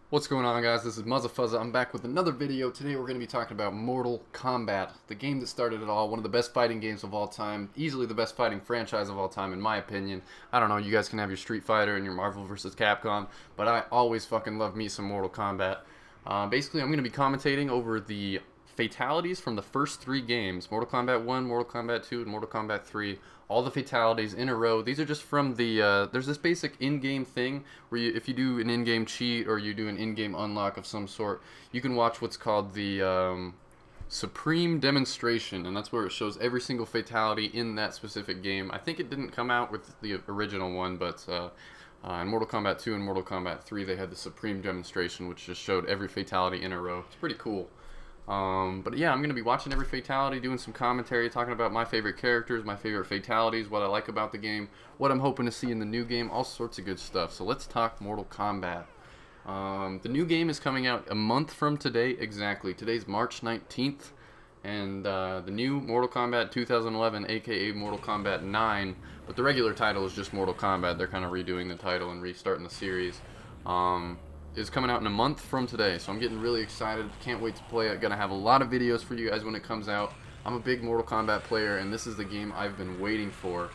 What's going on, guys? This is Muzzafuzza. I'm back with another video. Today we're going to be talking about Mortal Kombat, the game that started it all, one of the best fighting games of all time, easily the best fighting franchise of all time in my opinion. I don't know, you guys can have your Street Fighter and your Marvel vs. Capcom, but I always fucking love me some Mortal Kombat. Basically, I'm going to be commentating over the fatalities from the first three games, Mortal Kombat 1, Mortal Kombat 2, and Mortal Kombat 3. All the fatalities in a row. These are just from the, there's this basic in-game thing where if you do an in-game cheat or you do an in-game unlock of some sort, you can watch what's called the Supreme Demonstration, and that's where it shows every single fatality in that specific game. I think it didn't come out with the original one, but in Mortal Kombat 2 and Mortal Kombat 3 they had the Supreme Demonstration, which just showed every fatality in a row. It's pretty cool. But yeah, I'm going to be watching every fatality, doing some commentary, talking about my favorite characters, my favorite fatalities, what I like about the game, what I'm hoping to see in the new game, all sorts of good stuff. So let's talk Mortal Kombat. The new game is coming out a month from today exactly. Today's March 19th, and the new Mortal Kombat 2011, aka Mortal Kombat 9, but the regular title is just Mortal Kombat. They're kind of redoing the title and restarting the series. Is coming out in a month from today, so I'm getting really excited. Can't wait to play it. Gonna have a lot of videos for you guys when it comes out. I'm a big Mortal Kombat player, and this is the game I've been waiting for.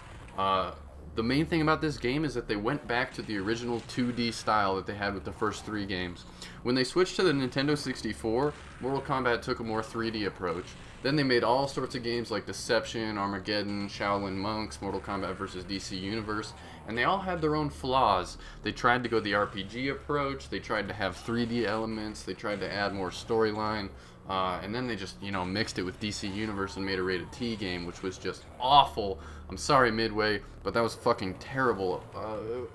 The main thing about this game is that they went back to the original 2D style that they had with the first three games. When they switched to the Nintendo 64, Mortal Kombat took a more 3D approach. Then they made all sorts of games like Deception, Armageddon, Shaolin Monks, Mortal Kombat vs. DC Universe, and they all had their own flaws. They tried to go the RPG approach, they tried to have 3D elements, they tried to add more storyline, and then they just, mixed it with DC Universe and made a rated T game, which was just awful. I'm sorry, Midway, but that was fucking terrible.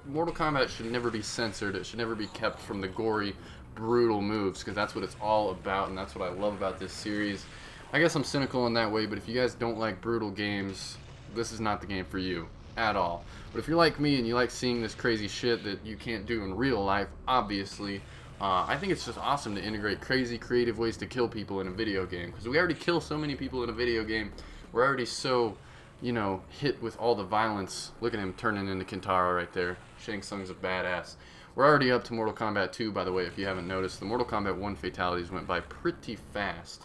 Mortal Kombat should never be censored. It should never be kept from the gory, brutal moves, because that's what it's all about, and that's what I love about this series. I guess I'm cynical in that way, but if you guys don't like brutal games, this is not the game for you at all. But if you're like me and you like seeing this crazy shit that you can't do in real life, obviously, I think it's just awesome to integrate crazy, creative ways to kill people in a video game. Because we already kill so many people in a video game. We're already so, hit with all the violence. Look at him turning into Kintaro right there. Shang Tsung's a badass. We're already up to Mortal Kombat 2, by the way, if you haven't noticed. The Mortal Kombat 1 fatalities went by pretty fast,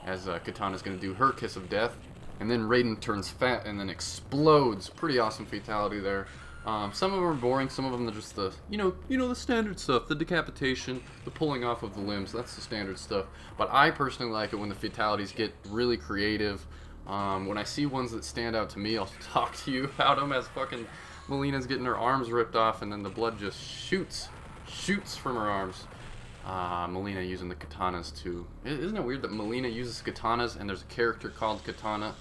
as Katana's going to do her Kiss of Death, and then Raiden turns fat and then explodes. Pretty awesome fatality there. Some of them are boring, some of them are just the, the standard stuff, the decapitation, the pulling off of the limbs, that's the standard stuff. But I personally like it when the fatalities get really creative. When I see ones that stand out to me, I'll talk to you about them, as fucking Melina's getting her arms ripped off and then the blood just shoots from her arms. Melina using the katanas too. Isn't it weird that Melina uses katanas and there's a character called Katana?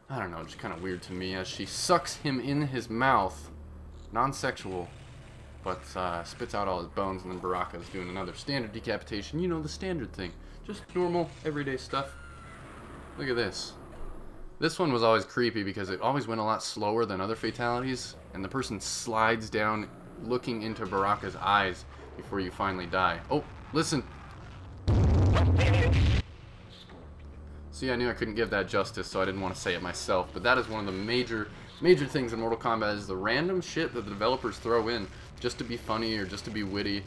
I don't know, just kind of weird to me, as she sucks him in his mouth, non-sexual, but spits out all his bones, and then Baraka's doing another standard decapitation. The standard thing. Just normal, everyday stuff. Look at this. This one was always creepy because it always went a lot slower than other fatalities, and the person slides down looking into Baraka's eyes before you finally die. Oh, listen. See, I knew I couldn't give that justice, so I didn't want to say it myself, but that is one of the major things in Mortal Kombat, is the random shit that the developers throw in just to be funny or just to be witty,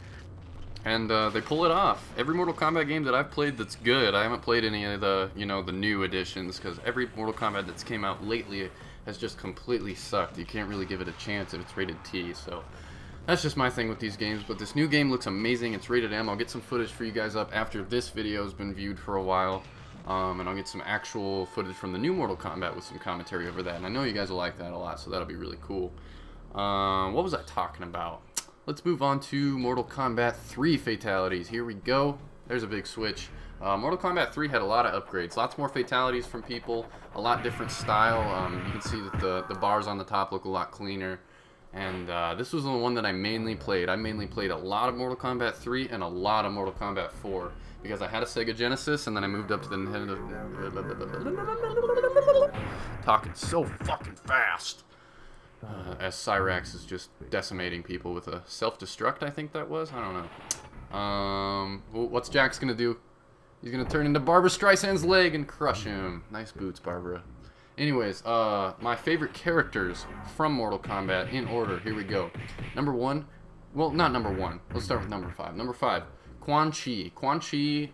and they pull it off. Every Mortal Kombat game that I've played that's good, I haven't played any of the, the new editions, because every Mortal Kombat that's came out lately has just completely sucked. You can't really give it a chance if it's rated T, so that's just my thing with these games. But this new game looks amazing. It's rated M. I'll get some footage for you guys up after this video has been viewed for a while. And I'll get some actual footage from the new Mortal Kombat with some commentary over that. And I know you guys will like that a lot, so that'll be really cool. What was I talking about? Let's move on to Mortal Kombat 3 fatalities. Here we go. There's a big switch. Mortal Kombat 3 had a lot of upgrades. Lots more fatalities from people. A lot different style. You can see that the bars on the top look a lot cleaner. And this was the one that I mainly played. I mainly played a lot of Mortal Kombat 3 and a lot of Mortal Kombat 4. Because I had a Sega Genesis, and then I moved up to the Nintendo. Talking so fucking fast. As Cyrax is just decimating people with a self-destruct, I think that was. I don't know. What's Jax gonna do? He's gonna turn into Barbara Streisand's leg and crush him. Nice boots, Barbara. Anyways, my favorite characters from Mortal Kombat in order. Here we go. Number 1, Well, not number 1. Let's start with number 5. Number 5, Quan Chi. Quan Chi,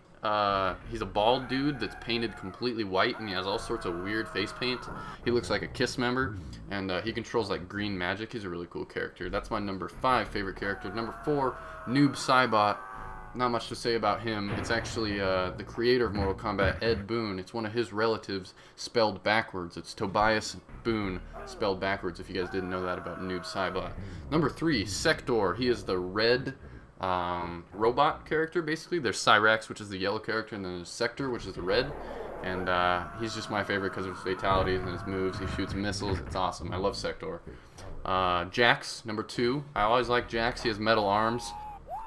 he's a bald dude that's painted completely white, and he has all sorts of weird face paint. He looks like a Kiss member, and he controls like green magic. He's a really cool character. That's my number 5 favorite character. Number 4, Noob Saibot. Not much to say about him. It's actually the creator of Mortal Kombat, Ed Boon. It's one of his relatives spelled backwards. It's Tobias Boon spelled backwards, if you guys didn't know that about Noob Saibot. Number 3, Sector. He is the red robot character, basically. There's Cyrax, which is the yellow character, and then there's Sector, which is the red. And he's just my favorite because of his fatalities and his moves. He shoots missiles. It's awesome. I love Sector. Jax, number 2. I always like Jax. He has metal arms.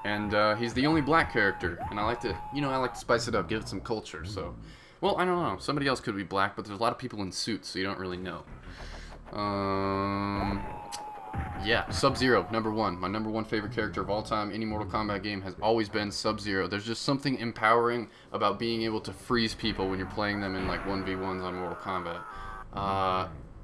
And he's the only black character, and I like to, I like to spice it up, give it some culture. So, well, I don't know. Somebody else could be black, but there's a lot of people in suits, so you don't really know. Yeah, Sub-Zero, number 1. My number 1 favorite character of all time. Any Mortal Kombat game has always been Sub-Zero. There's just something empowering about being able to freeze people when you're playing them in like 1v1s on Mortal Kombat.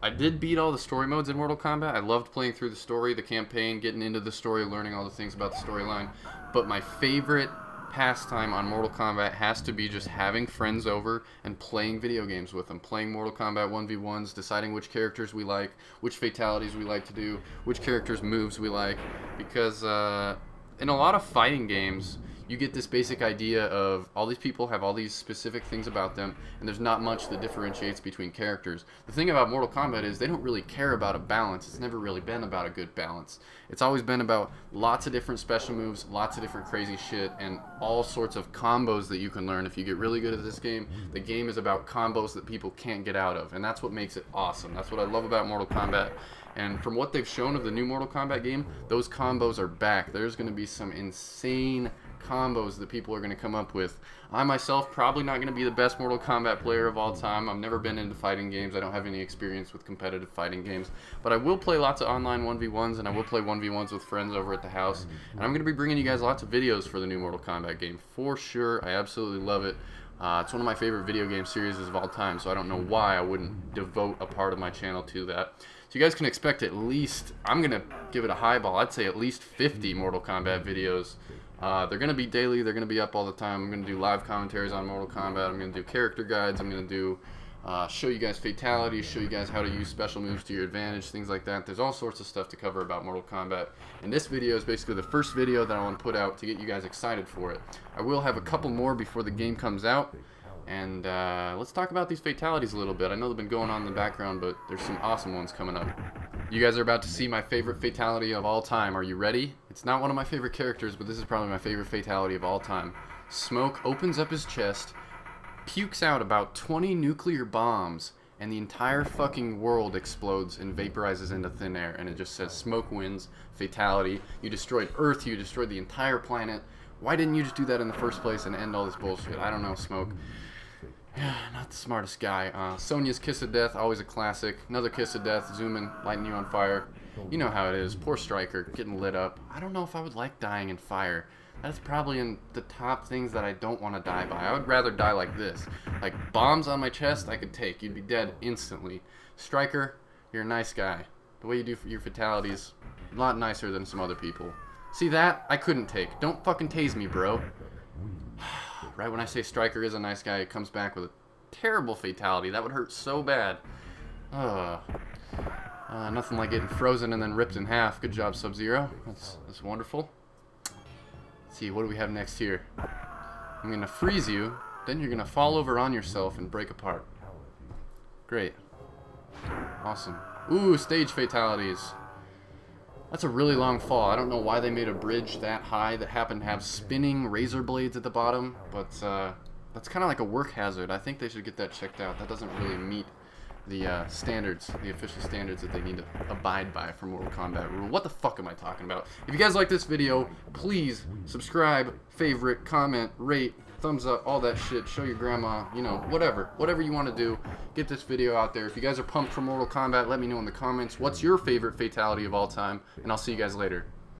I did beat all the story modes in Mortal Kombat. I loved playing through the story, the campaign, getting into the story, learning all the things about the storyline. But my favorite pastime on Mortal Kombat has to be just having friends over and playing video games with them. Playing Mortal Kombat 1v1s, deciding which characters we like, which fatalities we like to do, which characters' moves we like. Because in a lot of fighting games, you get this basic idea of all these people have all these specific things about them, and there's not much that differentiates between characters. The thing about Mortal Kombat is they don't really care about a balance. It's never really been about a good balance. It's always been about lots of different special moves, lots of different crazy shit, and all sorts of combos that you can learn if you get really good at this game. The game is about combos that people can't get out of, and that's what makes it awesome. That's what I love about Mortal Kombat. And from what they've shown of the new Mortal Kombat game, those combos are back. There's going to be some insane combos that people are going to come up with. I myself probably not going to be the best Mortal Kombat player of all time. I've never been into fighting games. I don't have any experience with competitive fighting games. But I will play lots of online 1v1s, and I will play 1v1s with friends over at the house. And I'm going to be bringing you guys lots of videos for the new Mortal Kombat game. For sure. I absolutely love it. It's one of my favorite video game series of all time, so I don't know why I wouldn't devote a part of my channel to that. So you guys can expect at least, I'm going to give it a high ball, I'd say at least 50 Mortal Kombat videos. They're going to be daily, they're going to be up all the time. I'm going to do live commentaries on Mortal Kombat, I'm going to do character guides, I'm going to do show you guys fatalities, show you guys how to use special moves to your advantage, things like that. There's all sorts of stuff to cover about Mortal Kombat. And this video is basically the first video that I want to put out to get you guys excited for it. I will have a couple more before the game comes out. And let's talk about these fatalities a little bit. I know they've been going on in the background, but there's some awesome ones coming up. You guys are about to see my favorite fatality of all time. Are you ready? It's not one of my favorite characters, but this is probably my favorite fatality of all time. Smoke opens up his chest, pukes out about 20 nuclear bombs, and the entire fucking world explodes and vaporizes into thin air. And it just says, Smoke wins, fatality. You destroyed Earth, you destroyed the entire planet. Why didn't you just do that in the first place and end all this bullshit? I don't know, Smoke. Not the smartest guy. Sonya's Kiss of Death, always a classic. Another Kiss of Death, zooming, lighting you on fire. You know how it is. Poor Stryker, getting lit up. I don't know if I would like dying in fire. That's probably in the top things that I don't want to die by. I would rather die like this. Like bombs on my chest, I could take. You'd be dead instantly. Stryker, you're a nice guy. The way you do your fatalities, a lot nicer than some other people. See that? I couldn't take. Don't fucking tase me, bro. Right when I say Stryker is a nice guy, it comes back with a terrible fatality. That would hurt so bad. Nothing like getting frozen and then ripped in half. Good job, Sub-Zero. That's wonderful. Let's see, what do we have next here? I'm going to freeze you, then you're going to fall over on yourself and break apart. Great. Awesome. Ooh, stage fatalities. That's a really long fall. I don't know why they made a bridge that high that happened to have spinning razor blades at the bottom, but that's kind of like a work hazard. I think they should get that checked out. That doesn't really meet the standards, the official standards that they need to abide by for Mortal Kombat rule. What the fuck am I talking about? If you guys like this video, please subscribe, favorite, comment, rate, thumbs up, all that shit. Show your grandma, you know, whatever you want to do. Get this video out there. If you guys are pumped for Mortal Kombat, let me know in the comments. What's your favorite fatality of all time? And I'll see you guys later.